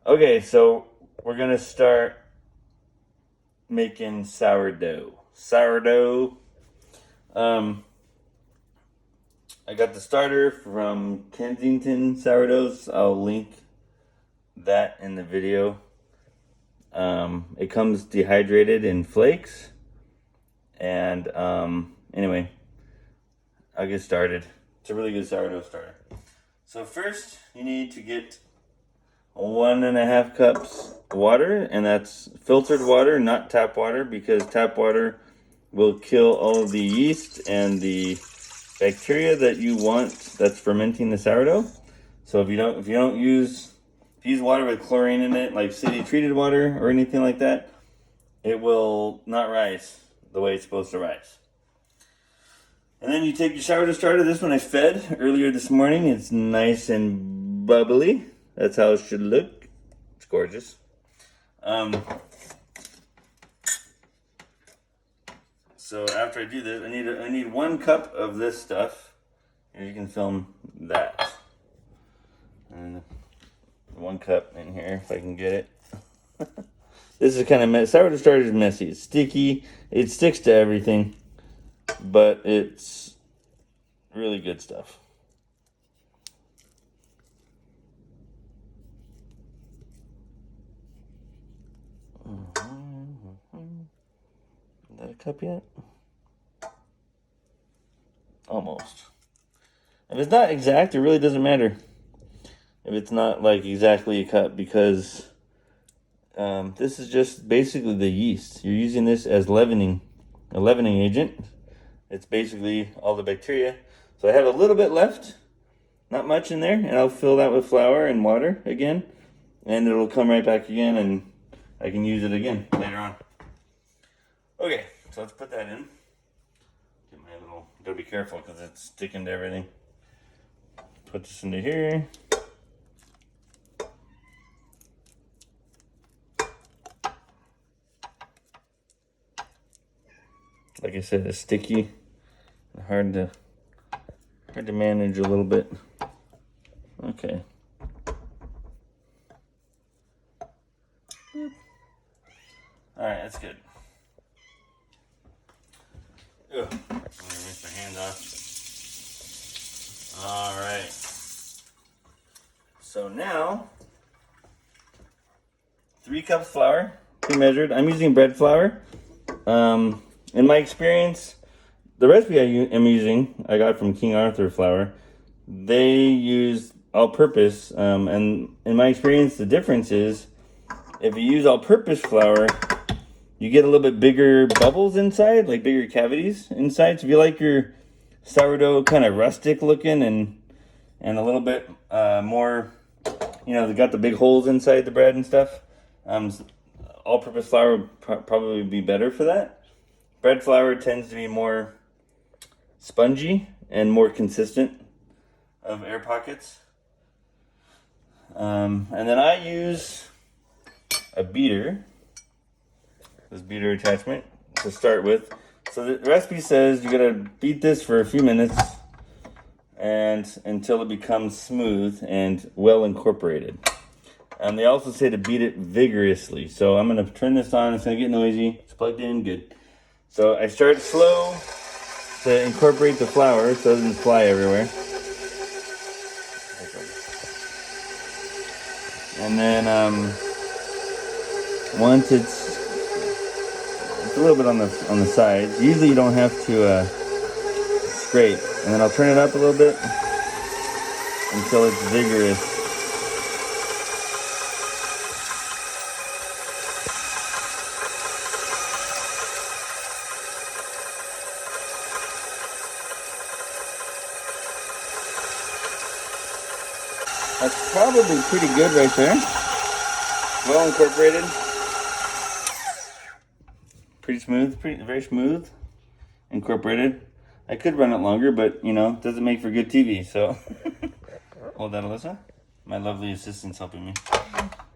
Okay, so we're gonna start making sourdough. Um, I got the starter from Kensington Sourdoughs. I'll link that in the video. It comes dehydrated in flakes. And anyway, I'll get started. It's a really good sourdough starter. So first, you need to get 1.5 cups water, and that's filtered water, not tap water, because tap water will kill all of the yeast and the bacteria that you want that's fermenting the sourdough. So if you use water with chlorine in it, like city treated water or anything like that, it will not rise the way it's supposed to rise. And then you take your sourdough starter. This one I fed earlier this morning. It's nice and bubbly. That's how it should look. It's gorgeous. So after I do this, I need 1 cup of this stuff. And you can film that. And 1 cup in here if I can get it. This is kind of messy. Sourdough starter is messy. It's sticky. It sticks to everything. But it's really good stuff. Is that a cup yet? Almost. If it's not exact, it really doesn't matter. If it's not like exactly a cup, because this is just basically the yeast. You're using this as a leavening agent. It's basically all the bacteria. So I have a little bit left, not much in there, and I'll fill that with flour and water again, and it'll come right back again, and I can use it again later on. Okay, so let's put that in. Get my little, gotta be careful because it's sticking to everything. Put this into here. Like I said, it's sticky, hard to manage a little bit. Okay. All right, that's good. Ugh. I'm gonna rinse my hands off. All right. So now, 3 cups flour, pre-measured. I'm using bread flour. In my experience, the recipe I'm using, I got from King Arthur flour. They use all-purpose, and in my experience, the difference is if you use all-purpose flour, you get a little bit bigger bubbles inside, like bigger cavities inside. So if you like your sourdough kind of rustic looking and a little bit more, they got the big holes inside the bread and stuff, all-purpose flour would probably be better for that. Bread flour tends to be more spongy and more consistent of air pockets. And then I use a beater, this beater attachment to start with. So the recipe says you gotta beat this for a few minutes and until it becomes smooth and well incorporated. And they also say to beat it vigorously. So I'm gonna turn this on, it's gonna get noisy. It's plugged in, good. So I start slow to incorporate the flour so it doesn't fly everywhere. And then once it's a little bit on the sides, usually you don't have to scrape. And then I'll turn it up a little bit until it's vigorous. That's probably pretty good right there. Well incorporated. Pretty smooth, very smooth. Incorporated. I could run it longer, but it doesn't make for good TV, so. Hold that, Alyssa. My lovely assistant's helping me.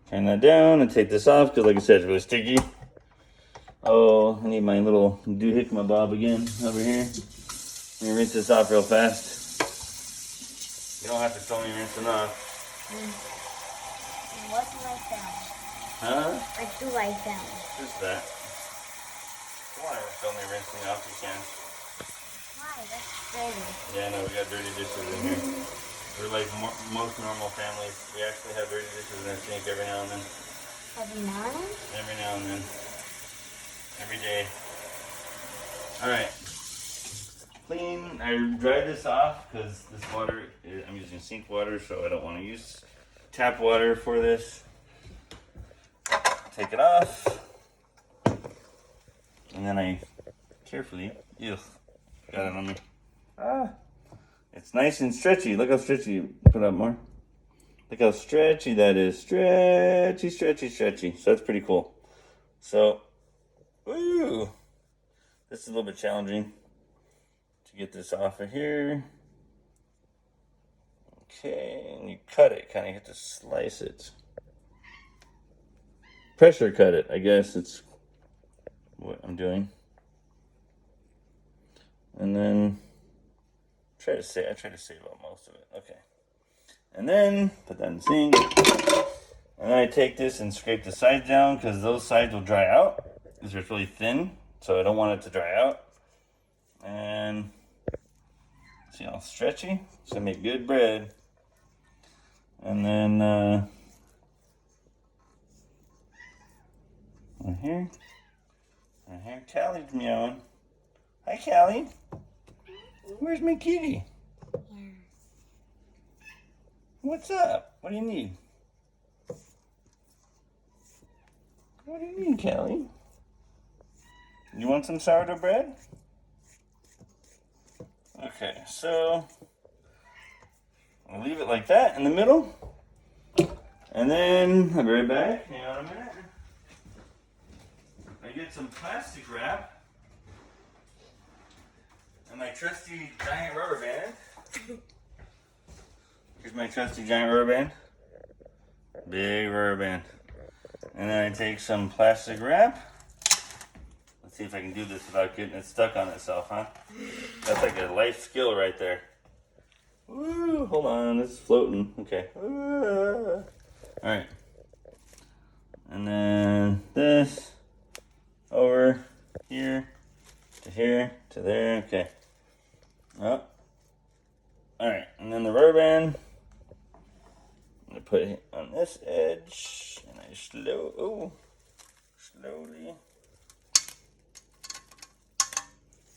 Turn that down and take this off, because like I said, it's really sticky. Oh, I need my little doohickey mabob again over here. Let me rinse this off real fast. You don't have to tell me rinsing off. What? what do I film? Huh? What do I film? Just that. If you want to film me rinsing off, you can. Why? That's dirty. Yeah, no, we got dirty dishes in here. We're like most normal families. We actually have dirty dishes in our sink every now and then. Every now and then? Every now and then. Every day. Alright. Clean. I dried this off because this water, I'm using sink water, so I don't want to use tap water for this. Take it off. And then I carefully, got it on me. It's nice and stretchy. Look how stretchy. Put up more. Look how stretchy that is. Stretchy, stretchy, stretchy. So that's pretty cool. So, woo! This is a little bit challenging to get this off of here. Okay, and you cut it. Kind of have to slice it. Pressure cut it, I guess it's what I'm doing. And then I try to save up most of it. Okay. And then put that in the sink. And then I take this and scrape the sides down because those sides will dry out because they're really thin. So I don't want it to dry out. And see how stretchy? It's gonna make good bread. And then right here. Callie's meowing. Hi, Callie. Where's my kitty? Yeah. What's up? What do you need? What do you need, Callie? You want some sourdough bread? Okay, so I'll leave it like that in the middle. And then I'll be right back. Hang on a minute. I get some plastic wrap and my trusty giant rubber band. Here's my trusty giant rubber band. Big rubber band. And then I take some plastic wrap. Let's see if I can do this without getting it stuck on itself, huh? That's like a life skill right there. Woo, hold on, it's floating. Okay. Alright. And then this over here to there. Okay. Oh. Alright, and then the rubber band I'm gonna put it on this edge and I slowly.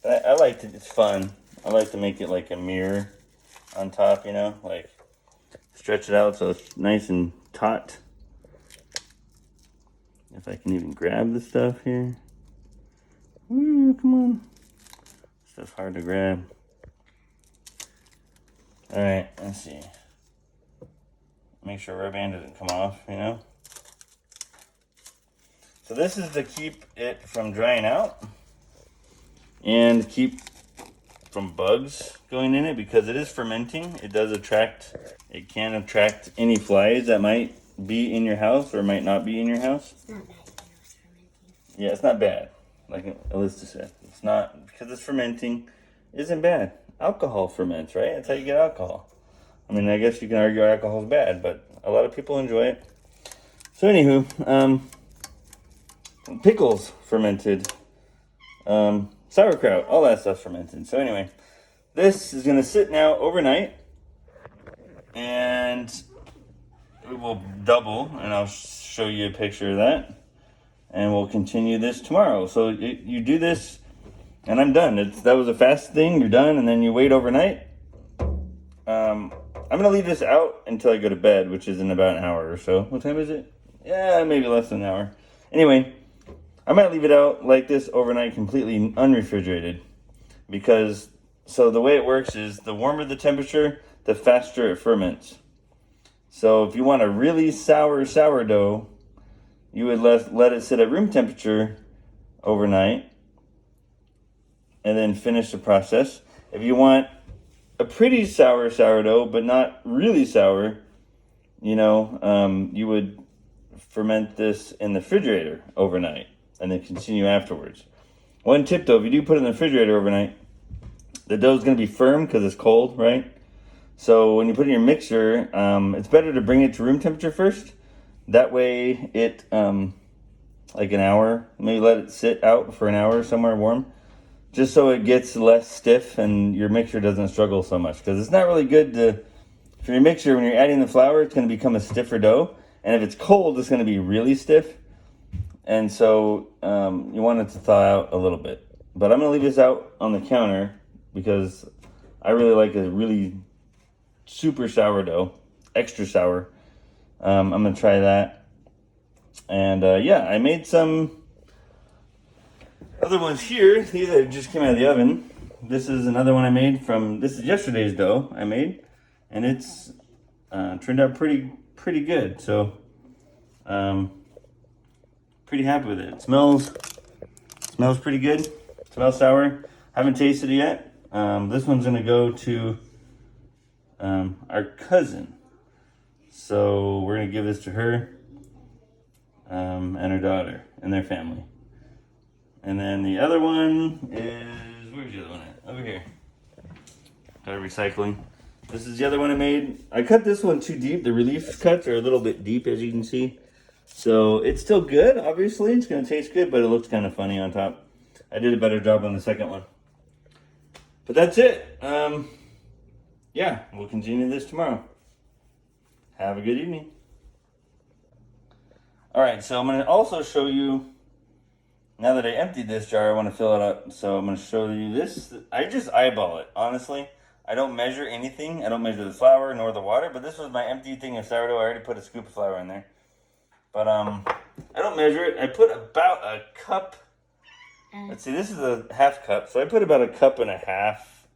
I like it, it's fun. I like to make it like a mirror on top, you know, like stretch it out so it's nice and taut. If I can even grab the stuff here. Woo, come on. Stuff's hard to grab. Alright, let's see. Make sure rubber band doesn't come off, you know. So this is to keep it from drying out and keep from bugs going in it because it is fermenting. It can attract any flies that might be in your house or might not be in your house. It's not bad if it was fermenting. Yeah, it's not bad. Like Alyssa said, it's not, because it's fermenting, isn't bad. Alcohol ferments, right? That's how you get alcohol. I mean, I guess you can argue alcohol's bad, but a lot of people enjoy it. So anywho, pickles fermented, sauerkraut, all that stuff fermented. So anyway, this is going to sit now overnight, and it will double, and I'll show you a picture of that, and we'll continue this tomorrow. So you do this, and I'm done. That was a fast thing. You're done, and then you wait overnight. I'm going to leave this out until I go to bed, which is in about an hour or so. What time is it? Yeah, maybe less than an hour. Anyway, I might leave it out like this overnight completely unrefrigerated because, so the way it works is the warmer the temperature, the faster it ferments. So if you want a really sour sourdough, you would let it sit at room temperature overnight and then finish the process. If you want a pretty sour sourdough, but not really sour, you know, you would ferment this in the refrigerator overnight and then continue afterwards. One tip though, if you do put it in the refrigerator overnight, the dough is going to be firm because it's cold, right? So when you put it in your mixer, it's better to bring it to room temperature first That way it, like an hour, maybe let it sit out for an hour somewhere warm, just so it gets less stiff and your mixture doesn't struggle so much. Because it's not really good to, for your mixture, when you're adding the flour, it's going to become a stiffer dough. And if it's cold, it's going to be really stiff. And so you want it to thaw out a little bit. But I'm going to leave this out on the counter because I really like a really super sourdough, extra sour. I'm going to try that. And yeah, I made some other ones here. These that just came out of the oven. This is another one I made from, this is yesterday's dough I made. And it's turned out pretty good. So pretty happy with it. It smells pretty good. It smells sour. Haven't tasted it yet. This one's gonna go to our cousin. So we're gonna give this to her and her daughter and their family. And then the other one is, where's the other one at? Over here. Got recycling. This is the other one I made. I cut this one too deep. The relief cuts are a little bit deep, as you can see. So it's still good, obviously. It's gonna taste good, but it looks kind of funny on top. I did a better job on the second one. But that's it. Yeah, we'll continue this tomorrow. Have a good evening. All right, so I'm gonna also show you, now that I emptied this jar, I wanna fill it up. So I'm gonna show you this. I just eyeball it, honestly. I don't measure anything. I don't measure the flour nor the water, but this was my empty thing of sourdough. I already put a scoop of flour in there. But I don't measure it. I put about a cup. Let's see, this is a half cup. So I put about a cup and a half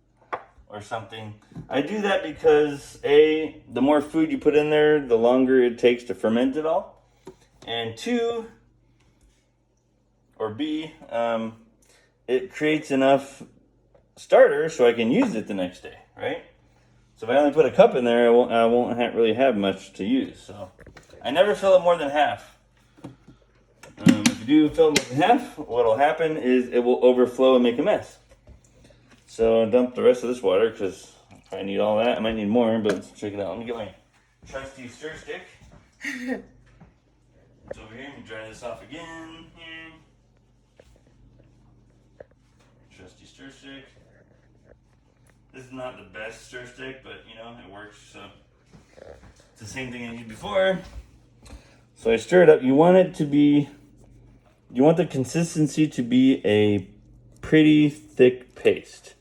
or something. I do that because A, the more food you put in there, the longer it takes to ferment it all. And two, or B, it creates enough starter so I can use it the next day, right? So if I only put a cup in there, I won't really have much to use. So I never fill it more than half. If you do fill it more than half, what'll happen is it will overflow and make a mess. So I dump the rest of this water because I probably need all that. I might need more, but let's check it out. Let me get my trusty stir stick. It's over here. Let me dry this off again here. Trusty stir stick. This is not the best stir stick, but you know, it works. So it's the same thing I used before. So I stir it up. You want the consistency to be a pretty thick paste.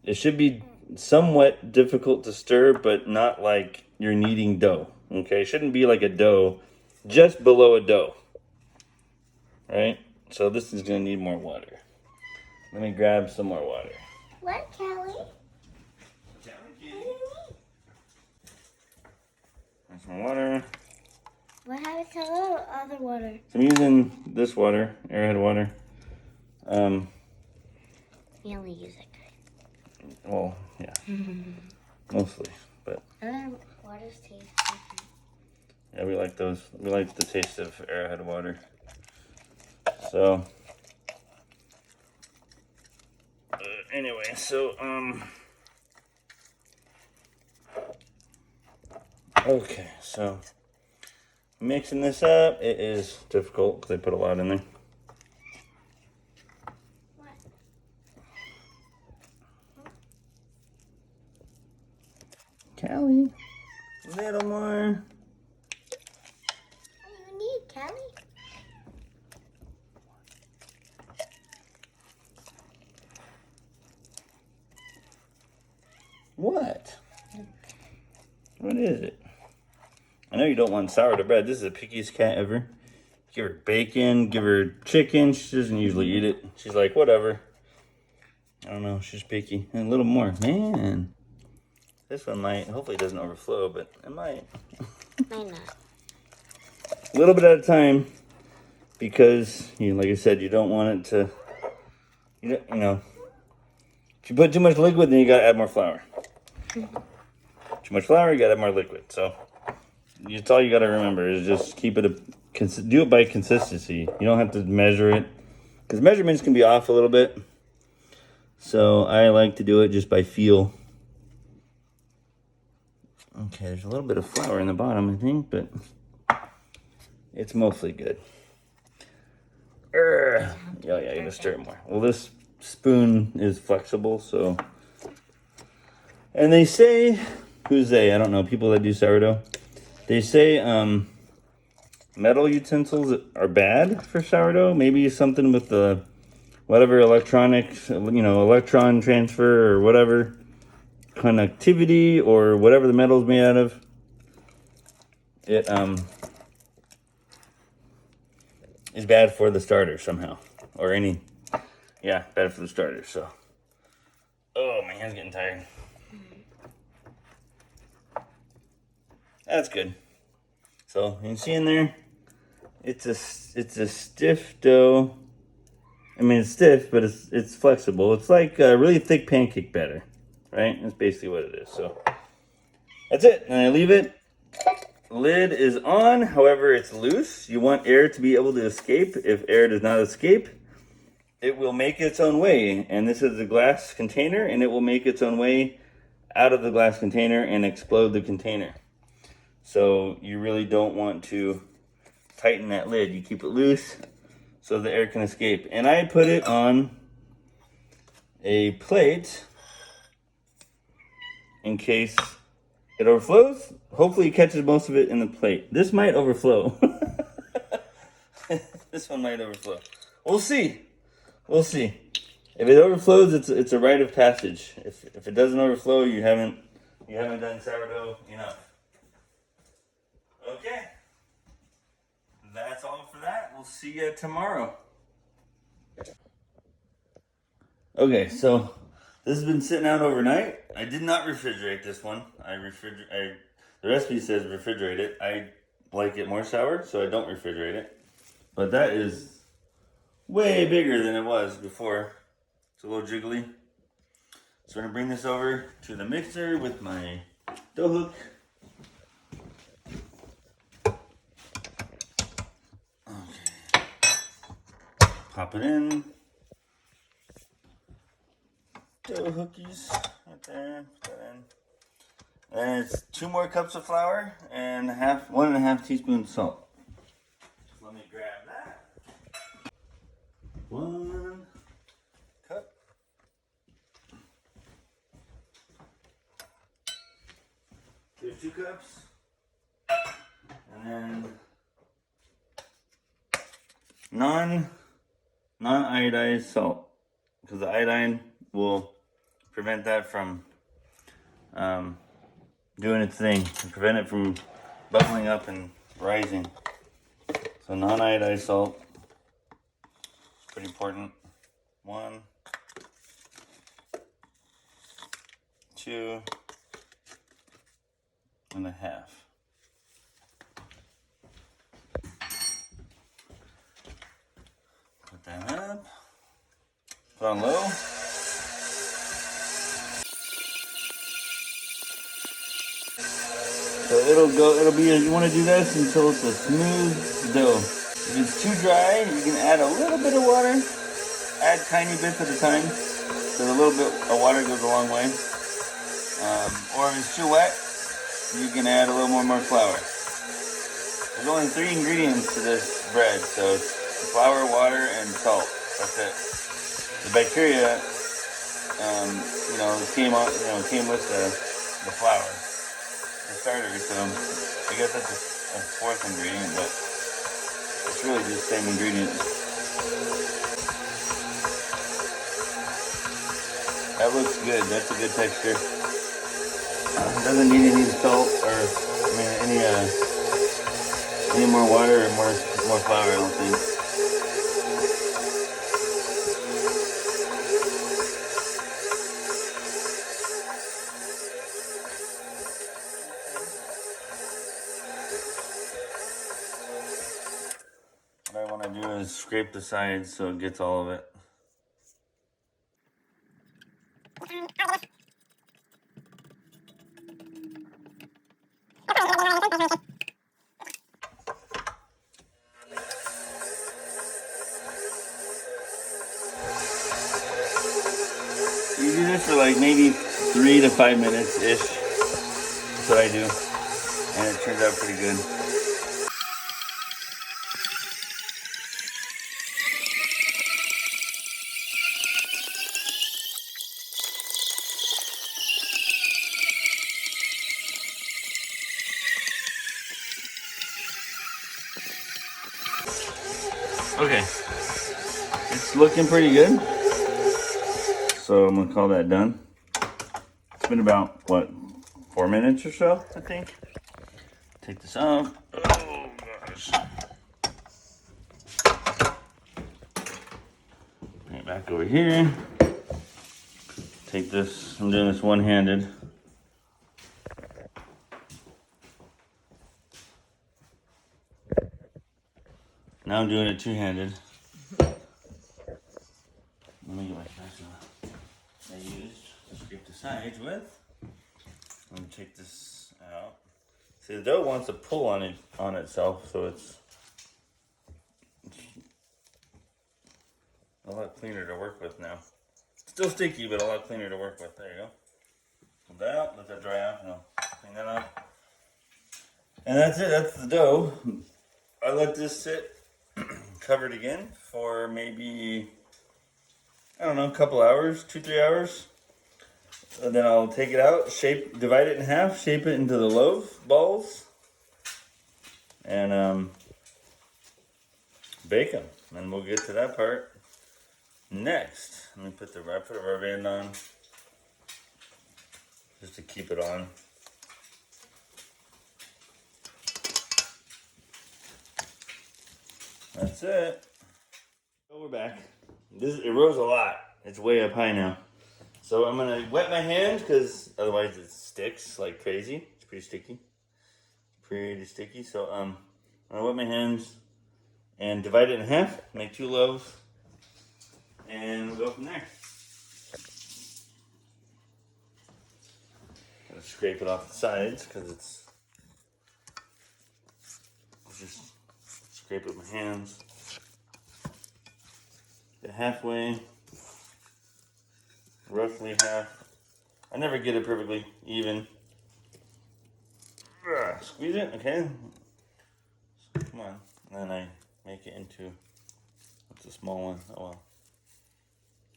It should be somewhat difficult to stir, but not like you're kneading dough. Okay, it shouldn't be like a dough, just below a dough. Right? So this is gonna need more water. Let me grab some more water. What, Kelly? There's some water. What happened to the other water? So I'm using this water, Arrowhead water. We only use it. Well, yeah, mostly, but Other waters taste different. yeah, we like those. We like the taste of Arrowhead water. So anyway, so okay, so mixing this up, it is difficult because I put a lot in there. What? Callie, a little more. What do you need, Kelly? What? What is it? I know you don't want sourdough bread. This is the pickiest cat ever. Give her bacon, give her chicken. She doesn't usually eat it. She's like, whatever. I don't know. She's picky. And a little more. Man. This one might, hopefully it doesn't overflow, but it might. Might not. A little bit at a time. Because, like I said, you don't want it to, you know. If you put too much liquid, then you gotta add more flour. Too much flour, you gotta add more liquid. So that's all you gotta remember is just keep it do it by consistency. You don't have to measure it because measurements can be off a little bit. So I like to do it just by feel. Okay, there's a little bit of flour in the bottom, I think, but it's mostly good. Yeah, you gotta stir it more. Well, this spoon is flexible, so. And they say, who's they? I don't know. People that do sourdough. They say metal utensils are bad for sourdough. Maybe something with the whatever electronics, electron transfer or whatever conductivity or whatever the metal is made out of. It is bad for the starter somehow, or any, yeah, bad for the starter. So, oh, my hand's getting tired. That's good. So you can see in there, it's a stiff dough. I mean, it's stiff, but it's flexible. It's like a really thick pancake batter, right? That's basically what it is. So that's it. And I leave it. Lid is on. However, it's loose. You want air to be able to escape. If air does not escape, it will make its own way. And this is a glass container, and it will make its own way out of the glass container and explode the container. So you really don't want to tighten that lid. You keep it loose so the air can escape. And I put it on a plate in case it overflows. Hopefully it catches most of it in the plate. This might overflow. This one might overflow. We'll see. We'll see. If it overflows, it's a rite of passage. If it doesn't overflow, you haven't done sourdough enough. Okay. That's all for that. We'll see you tomorrow. Okay, so this has been sitting out overnight. I did not refrigerate this one. The recipe says refrigerate it. I like it more sour, so I don't refrigerate it. But that is way bigger than it was before. It's a little jiggly. So I'm gonna bring this over to the mixer with my dough hook. Okay. Pop it in. Dough hookies right there. Put that in. And it's 2 more cups of flour and 1.5 teaspoons salt. Just let me grab that. 1 cup. There's 2 cups. And then non-iodized salt, because the iodine will prevent that from doing its thing and prevent it from bubbling up and rising. So non-iodized salt is pretty important. 1, 2 and a half. Put that up. Put on low. So it'll be, you want to do this until it's a smooth dough. If it's too dry, you can add a little bit of water. Add tiny bits at a time. So a little bit of water goes a long way. Or if it's too wet, you can add a little more flour. There's only 3 ingredients to this bread. So it's flour, water, and salt. That's it. The bacteria, came with the flour. The starter, so I guess that's a 4th ingredient, but it's really just the same ingredient. That looks good. That's a good texture. It doesn't need any salt or any more water or more flour, I don't think. What I want to do is scrape the sides so it gets all of it. You do this for like maybe 3 to 5 minutes-ish. That's what I do. And it turns out pretty good. Okay, it's looking pretty good. So I'm gonna call that done. It's been about, what, 4 minutes or so, I think. Take this off. Oh gosh. Bring it back over here. Take this, I'm doing this one-handed. Now I'm doing it two-handed. Let me get my spatula I used to scrape the sides with. Let me take this out. See, the dough wants to pull on itself, so it's a lot cleaner to work with now. Still sticky, but a lot cleaner to work with. There you go. Pull that out, let that dry out, and I'll clean that up. And that's it, that's the dough. I let this sit covered again for maybe, I don't know, a couple hours, 2-3 hours. And then I'll take it out, divide it in half, shape it into the loaf balls, and bake them. And we'll get to that part next. Let me put a rubber band on just to keep it on. That's it. So we're back. It rose a lot. It's way up high now. So I'm gonna wet my hand because otherwise it sticks like crazy. It's pretty sticky. Pretty sticky. So I'm gonna wet my hands and divide it in half, make 2 loaves, and we'll go from there. Gotta scrape it off the sides because it's just scrape it with my hands. Get halfway, roughly half. I never get it perfectly even. Squeeze it, okay. So, come on. And then I make it into, it's a small one. Oh well.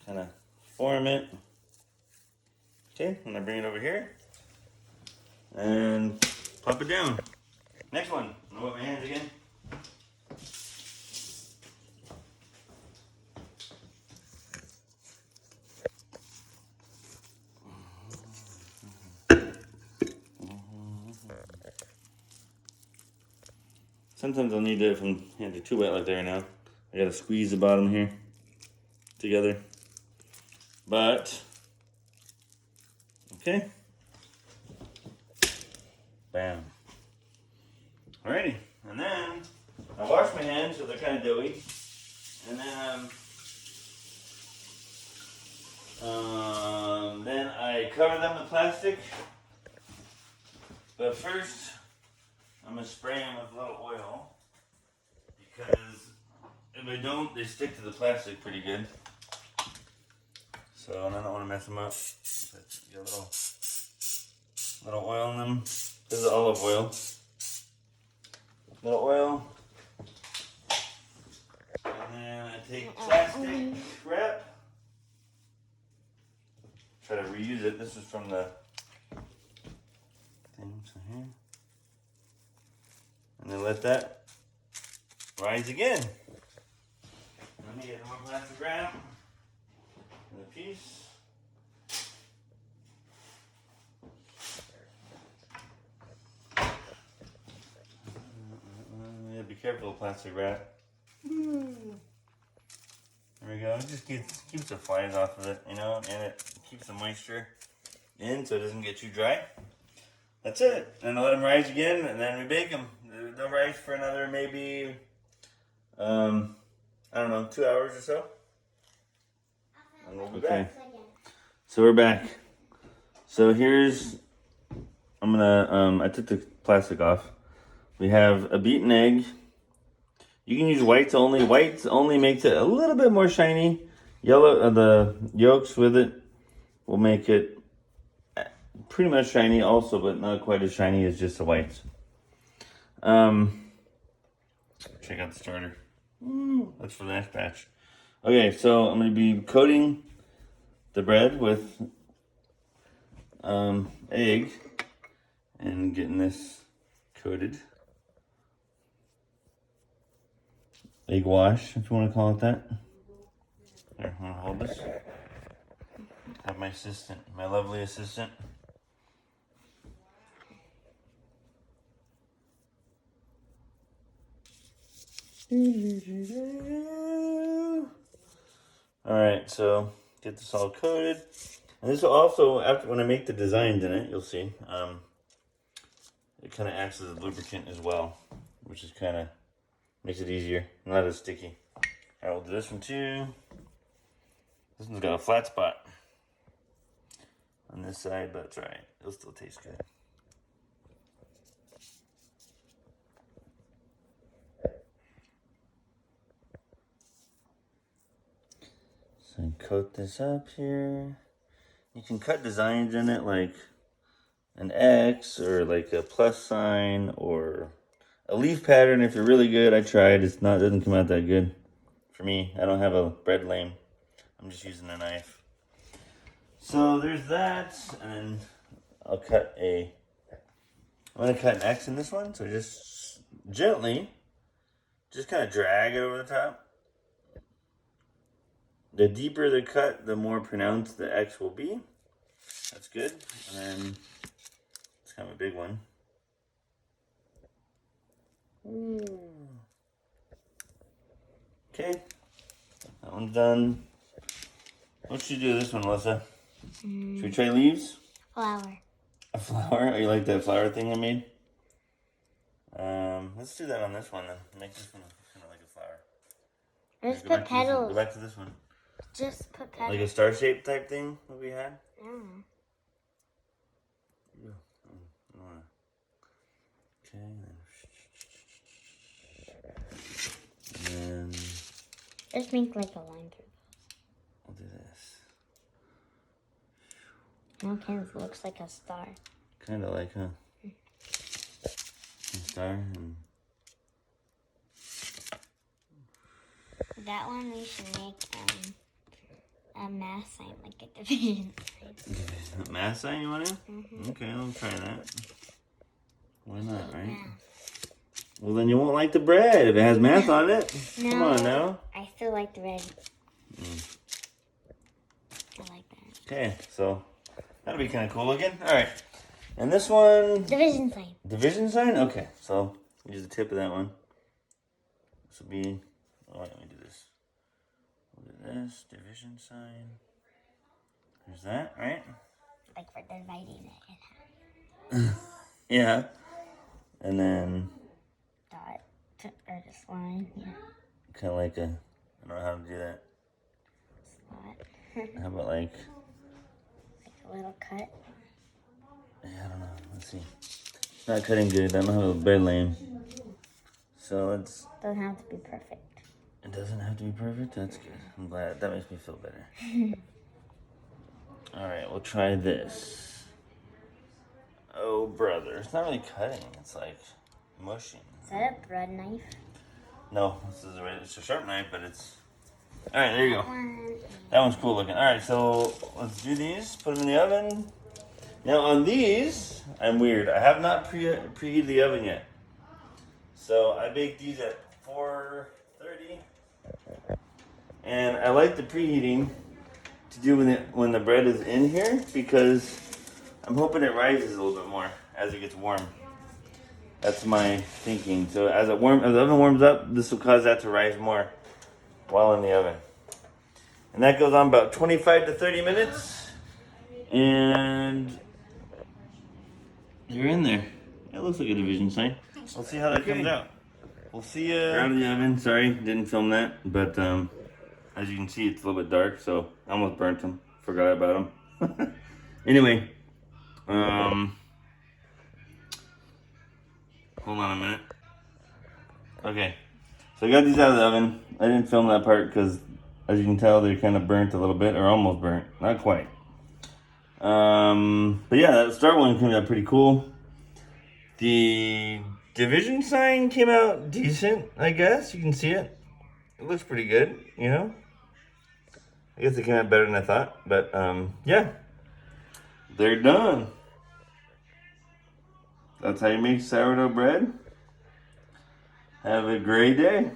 Kind of form it. Okay, and I bring it over here and pop it down. Next one. I'm gonna wet my hands again. Sometimes I'll need to, if I'm hands are too wet like they are now, I gotta squeeze the bottom here together. But, okay. Bam. Alrighty, and then I wash my hands so they're kind of doughy. And then I cover them with plastic. But first, I'm gonna spray them with a little oil because if I don't, they stick to the plastic pretty good. So, and I don't want to mess them up. Get a little oil in them. This is olive oil. Little oil. And then I take plastic wrap. Try to reuse it. This is from the things here. And then let that rise again. Let me get more plastic wrap. And a piece. Yeah, be careful of plastic wrap. There we go. It just keeps the flies off of it, you know, and it keeps the moisture in so it doesn't get too dry. That's it. And I'll let them rise again, and then we bake them. They'll rise for another maybe, I don't know, 2 hours or so. And we'll be back. So we're back. So here's, I'm gonna, I took the plastic off. We have a beaten egg. You can use whites only. Whites only makes it a little bit more shiny. Yellow, the yolks with it will make it pretty much shiny also, but not quite as shiny as just the whites. Check out the starter. That's for the next batch. Okay, so I'm going to be coating the bread with egg and getting this coated. egg wash, if you want to call it that. Here, want to hold this? Have my assistant, my lovely assistant. Alright, so get this all coated. And this will also, after when I make the designs in it, you'll see, it kind of acts as a lubricant as well, which is kind of makes it easier, not as sticky. Alright, we'll do this one too. This one's got a flat spot on this side, but it's alright. It'll still taste good. So coat this up here. You can cut designs in it like an X or like a plus sign or a leaf pattern if you're really good. I tried. It doesn't come out that good for me. I don't have a bread lame. I'm just using a knife. So there's that, and I'm gonna cut an X in this one. So just gently, just kind of drag it over the top. The deeper the cut, the more pronounced the X will be. That's good. And then it's kind of a big one. Ooh. Okay, that one's done. What should you do this one, Melissa? Should we try leaves? Flower. A flower? Oh, you like that flower thing I made? Let's do that on this one then. Make this one kind of like a flower. Just put petals. Go back to this one. Just put petals. Like a star-shaped type thing that we had? Yeah. Okay. And then Just make like a line through. we'll do this. Now Ken's looks like a star. Kind of like, huh? A star. And That one we should make a math sign, like a division sign. a math sign you want to? Okay, I'll try that. Why not, right? Yeah. Well, then you won't like the bread if it has math on it. No, Come on now. I still like the red. I like that. Okay, so that'll be kind of cool looking. All right, and this one. Division sign. Division sign? Okay, so use the tip of that one. This will be, oh, let me do this. We'll do this, division sign. There's that, right? Like for dividing it in half. Yeah. And then Dot. Or just line. Yeah. kind of like a, I don't know how to do that. Spot. How about like A little cut. I don't know. Let's see. It's not cutting good. I don't have a bread lane. So let's. Doesn't have to be perfect. It doesn't have to be perfect. That's good. I'm glad. That makes me feel better. All right, we'll try this. Oh, brother. It's not really cutting. It's like mushing. Is that a bread knife? No, it's a sharp knife, but it's. All right, there you go. That one's cool looking. All right, so let's do these. Put them in the oven. Now on these, I'm weird. I have not preheated the oven yet. So I baked these at 430. And I like the preheating to do when the bread is in here because I'm hoping it rises a little bit more as it gets warm. That's my thinking. So as the oven warms up, this will cause that to rise more while in the oven. And that goes on about 25 to 30 minutes. And they're in there. It looks like a division sign. We'll see how that comes out. We'll see you. They're out of the oven. Sorry, didn't film that. But as you can see, it's a little bit dark, so I almost burnt them. Forgot about them. Anyway, hold on a minute. Okay, so I got these out of the oven. I didn't film that part because, as you can tell, they're kind of burnt a little bit, or almost burnt. Not quite. But yeah, that start one came out pretty cool. The division sign came out decent, I guess. You can see it. It looks pretty good, you know? I guess it came out better than I thought. But, yeah. They're done. That's how you make sourdough bread. Have a great day.